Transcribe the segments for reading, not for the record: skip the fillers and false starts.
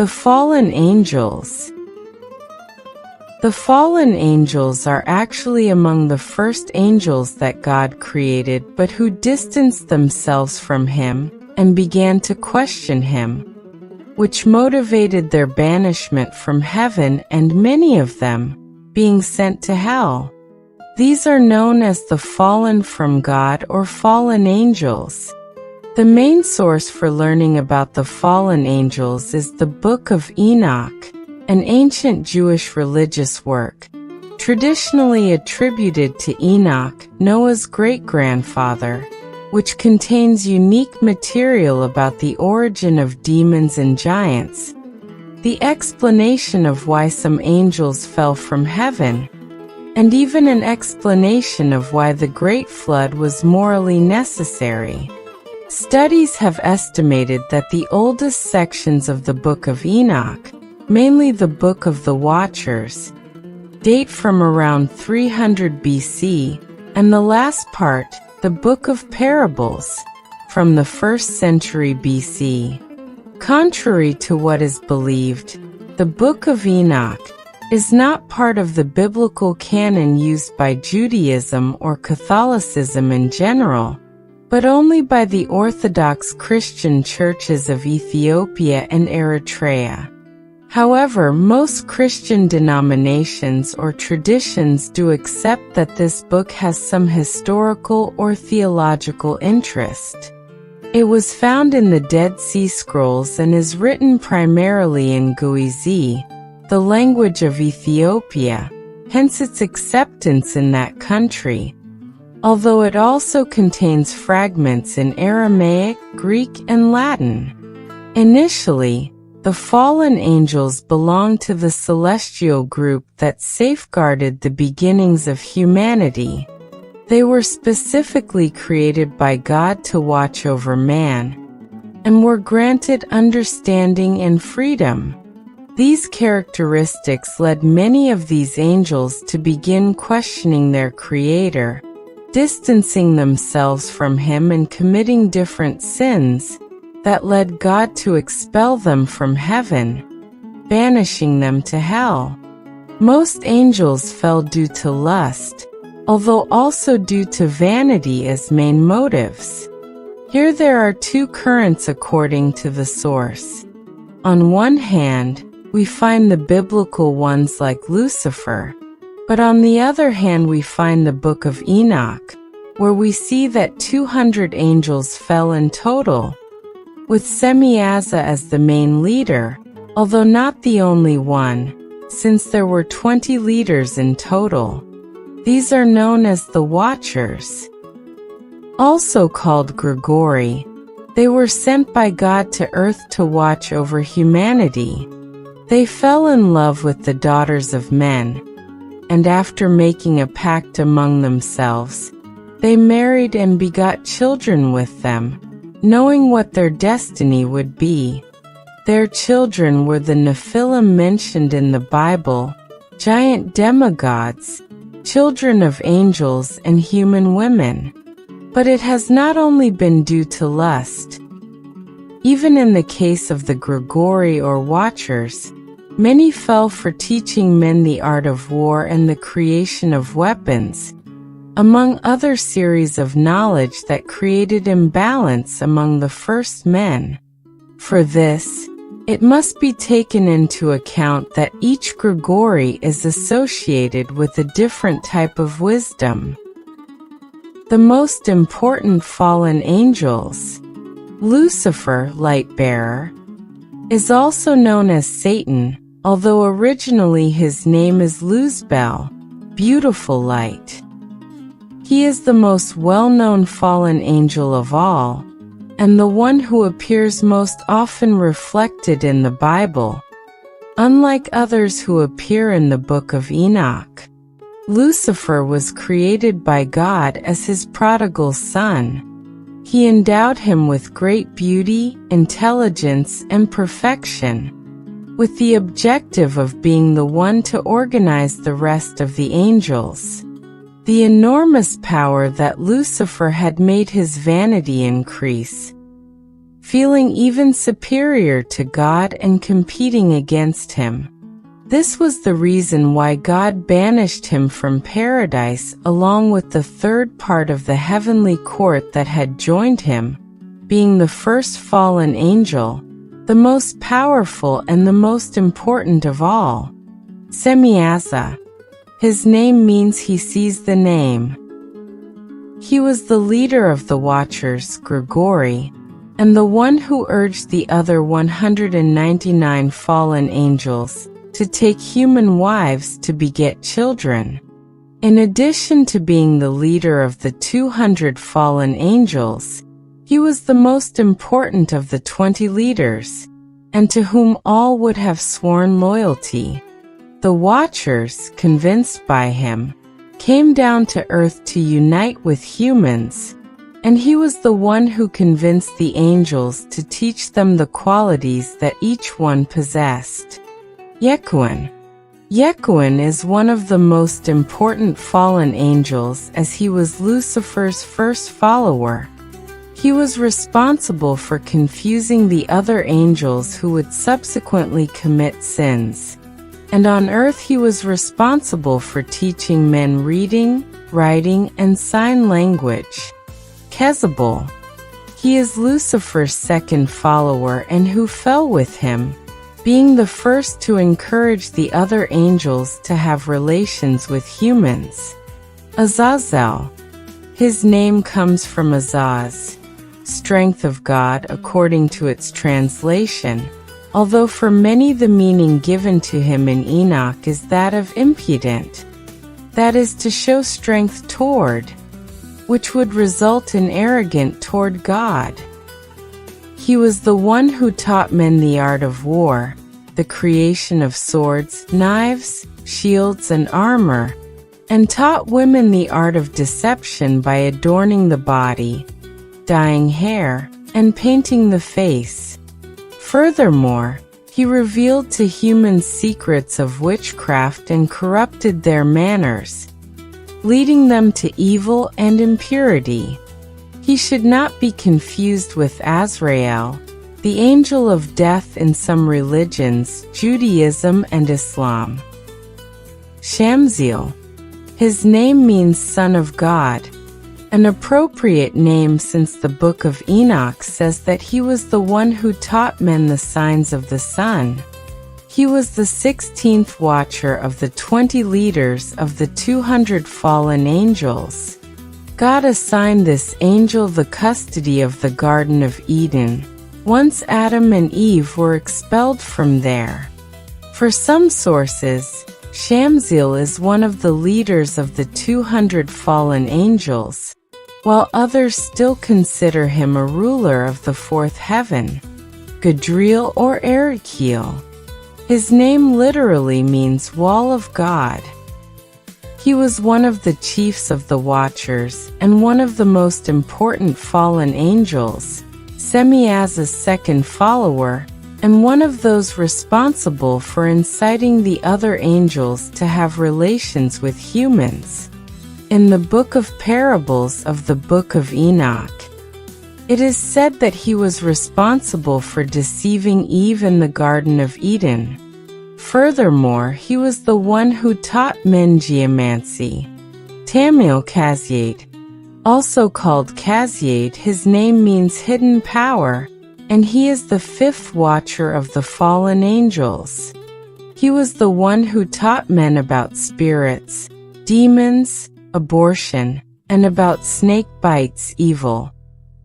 The fallen angels. The fallen angels are actually among the first angels that God created, but who distanced themselves from Him and began to question Him, which motivated their banishment from heaven and many of them being sent to hell. These are known as the fallen from God or fallen angels. The main source for learning about the fallen angels is the Book of Enoch, an ancient Jewish religious work, traditionally attributed to Enoch, Noah's great-grandfather, which contains unique material about the origin of demons and giants, the explanation of why some angels fell from heaven, and even an explanation of why the Great Flood was morally necessary. Studies have estimated that the oldest sections of the Book of Enoch, mainly the Book of the Watchers, date from around 300 BC, and the last part, the Book of Parables, from the 1st century BC. Contrary to what is believed, the Book of Enoch is not part of the biblical canon used by Judaism or Catholicism in general, but only by the Orthodox Christian churches of Ethiopia and Eritrea. However, most Christian denominations or traditions do accept that this book has some historical or theological interest. It was found in the Dead Sea Scrolls and is written primarily in Guizi, the language of Ethiopia, hence its acceptance in that country, although it also contains fragments in Aramaic, Greek, and Latin. Initially, the fallen angels belonged to the celestial group that safeguarded the beginnings of humanity. They were specifically created by God to watch over man, and were granted understanding and freedom. These characteristics led many of these angels to begin questioning their Creator, distancing themselves from Him and committing different sins that led God to expel them from heaven, banishing them to hell. Most angels fell due to lust, although also due to vanity as main motives. Here there are two currents according to the source. On one hand, we find the biblical ones like Lucifer, but on the other hand we find the Book of Enoch, where we see that 200 angels fell in total, with Semyazza as the main leader, although not the only one, since there were 20 leaders in total. These are known as the Watchers. Also called Grigori, they were sent by God to earth to watch over humanity. They fell in love with the daughters of men, and after making a pact among themselves, they married and begot children with them, knowing what their destiny would be. Their children were the Nephilim mentioned in the Bible, giant demigods, children of angels and human women. But it has not only been due to lust. Even in the case of the Grigori or Watchers, many fell for teaching men the art of war and the creation of weapons, among other series of knowledge that created imbalance among the first men. For this, it must be taken into account that each Grigori is associated with a different type of wisdom. The most important fallen angels, Lucifer, light-bearer, is also known as Satan, although originally his name is Luzbel, beautiful light. He is the most well-known fallen angel of all, and the one who appears most often reflected in the Bible. Unlike others who appear in the Book of Enoch, Lucifer was created by God as his prodigal son. He endowed him with great beauty, intelligence, and perfection, with the objective of being the one to organize the rest of the angels. The enormous power that Lucifer had made his vanity increase. feeling even superior to God and competing against him. This was the reason why God banished him from paradise along with the third part of the heavenly court that had joined him, being the first fallen angel, the most powerful and the most important of all, Semyazza. His name means he sees the name. He was the leader of the Watchers, Grigori, and the one who urged the other 199 fallen angels to take human wives to beget children. In addition to being the leader of the 200 fallen angels, he was the most important of the 20 leaders, and to whom all would have sworn loyalty. The Watchers, convinced by him, came down to earth to unite with humans, and he was the one who convinced the angels to teach them the qualities that each one possessed. Yekuan. Yekuan is one of the most important fallen angels as he was Lucifer's first follower. He was responsible for confusing the other angels who would subsequently commit sins. And on earth he was responsible for teaching men reading, writing, and sign language. Jezebel. He is Lucifer's second follower and who fell with him, being the first to encourage the other angels to have relations with humans. Azazel. His name comes from Azaz, strength of God according to its translation, although for many the meaning given to him in Enoch is that of impudent, that is to show strength toward, which would result in arrogant toward God. He was the one who taught men the art of war, the creation of swords, knives, shields, and armor, and taught women the art of deception by adorning the body, dyeing hair, and painting the face. Furthermore, he revealed to humans secrets of witchcraft and corrupted their manners, leading them to evil and impurity. He should not be confused with Azrael, the angel of death in some religions, Judaism and Islam. Shamziel. His name means Son of God, an appropriate name since the Book of Enoch says that he was the one who taught men the signs of the sun. He was the 16th watcher of the 20 leaders of the 200 fallen angels. God assigned this angel the custody of the Garden of Eden, once Adam and Eve were expelled from there. For some sources, Shamziel is one of the leaders of the 200 fallen angels, while others still consider him a ruler of the fourth heaven, Gadriel or Erekiel. His name literally means Wall of God. He was one of the chiefs of the Watchers and one of the most important fallen angels, Semyazza's second follower, and one of those responsible for inciting the other angels to have relations with humans. In the Book of Parables of the Book of Enoch, it is said that he was responsible for deceiving Eve in the Garden of Eden. Furthermore, he was the one who taught men geomancy. Tamil Kazyate, also called Kazyate, his name means hidden power, and he is the fifth watcher of the fallen angels. He was the one who taught men about spirits, demons, abortion, and about snake bites evil,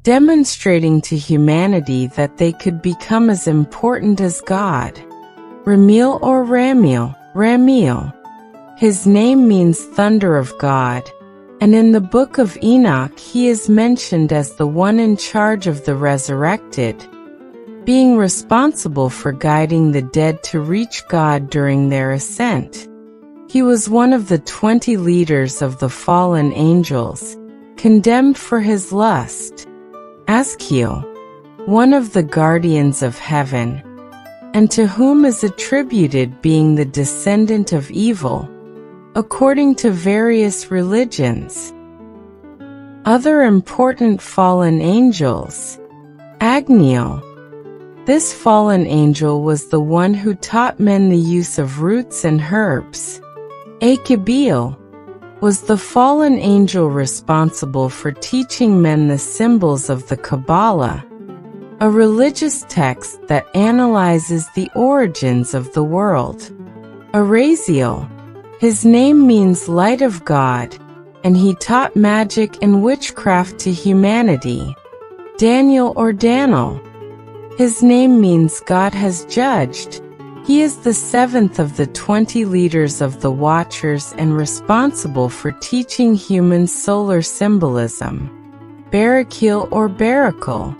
demonstrating to humanity that they could become as important as God. Ramiel or Ramiel. His name means thunder of God, and in the Book of Enoch he is mentioned as the one in charge of the resurrected, being responsible for guiding the dead to reach God during their ascent. He was one of the 20 leaders of the fallen angels, condemned for his lust. Azkiel, one of the guardians of heaven, and to whom is attributed being the descendant of evil, according to various religions. Other important fallen angels. Agniel. This fallen angel was the one who taught men the use of roots and herbs. Achabiel was the fallen angel responsible for teaching men the symbols of the Kabbalah, a religious text that analyzes the origins of the world. Azazel. His name means light of God, and he taught magic and witchcraft to humanity. Daniel or Daniel. His name means God has judged. He is the seventh of the 20 leaders of the Watchers and responsible for teaching humans solar symbolism. Barakiel or Barakel.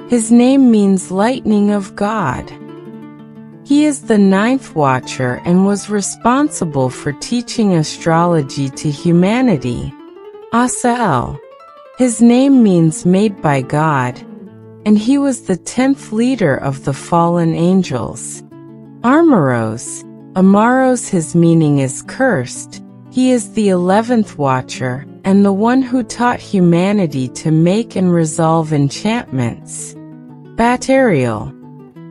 His name means lightning of God. He is the ninth Watcher and was responsible for teaching astrology to humanity. Azazel. His name means made by God, and he was the 10th leader of the fallen angels. Amaros. Amaros, his meaning is cursed. He is the 11th Watcher, and the one who taught humanity to make and resolve enchantments. Batariel.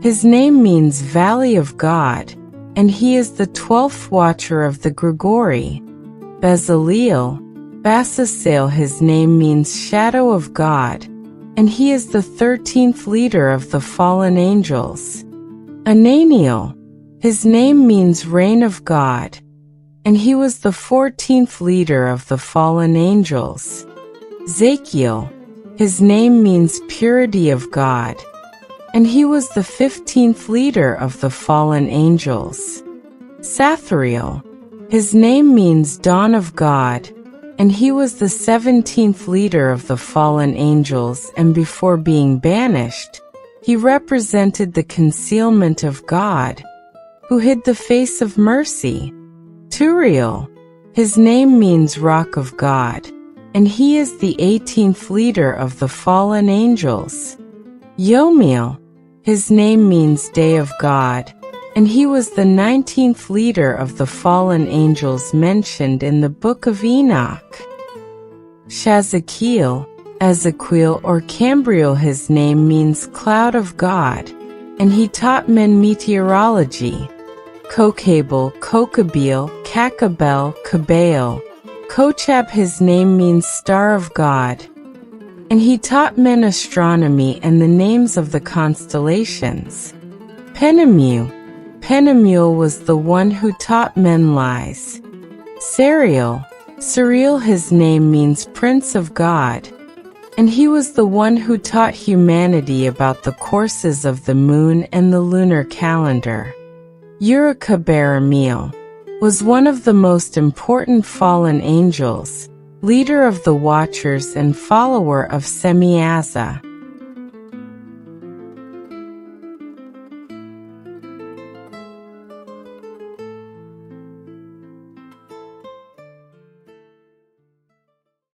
His name means Valley of God, and he is the 12th Watcher of the Grigori. Bezaleel. Basasael, his name means Shadow of God, and he is the 13th leader of the fallen angels. Ananiel. His name means Reign of God, and he was the 14th leader of the fallen angels. Zachiel. His name means Purity of God, and he was the 15th leader of the fallen angels. Sathariel. His name means Dawn of God, and he was the 17th leader of the fallen angels, and before being banished, he represented the concealment of God, who hid the face of mercy. Turiel. His name means Rock of God, and he is the 18th leader of the fallen angels. Yomiel. His name means Day of God, and he was the 19th leader of the fallen angels mentioned in the Book of Enoch. Shazakiel. Ezekiel or Cambriel, his name means Cloud of God, and he taught men meteorology. Kokabel, Kokabeel, Kakabel, Kabael. Kochab, his name means Star of God, and he taught men astronomy and the names of the constellations. Penemu. Penemuel was the one who taught men lies. Sariel. Sariel, his name means Prince of God, and he was the one who taught humanity about the courses of the moon and the lunar calendar. Urakabaramiel was one of the most important fallen angels, leader of the Watchers and follower of Semyazza.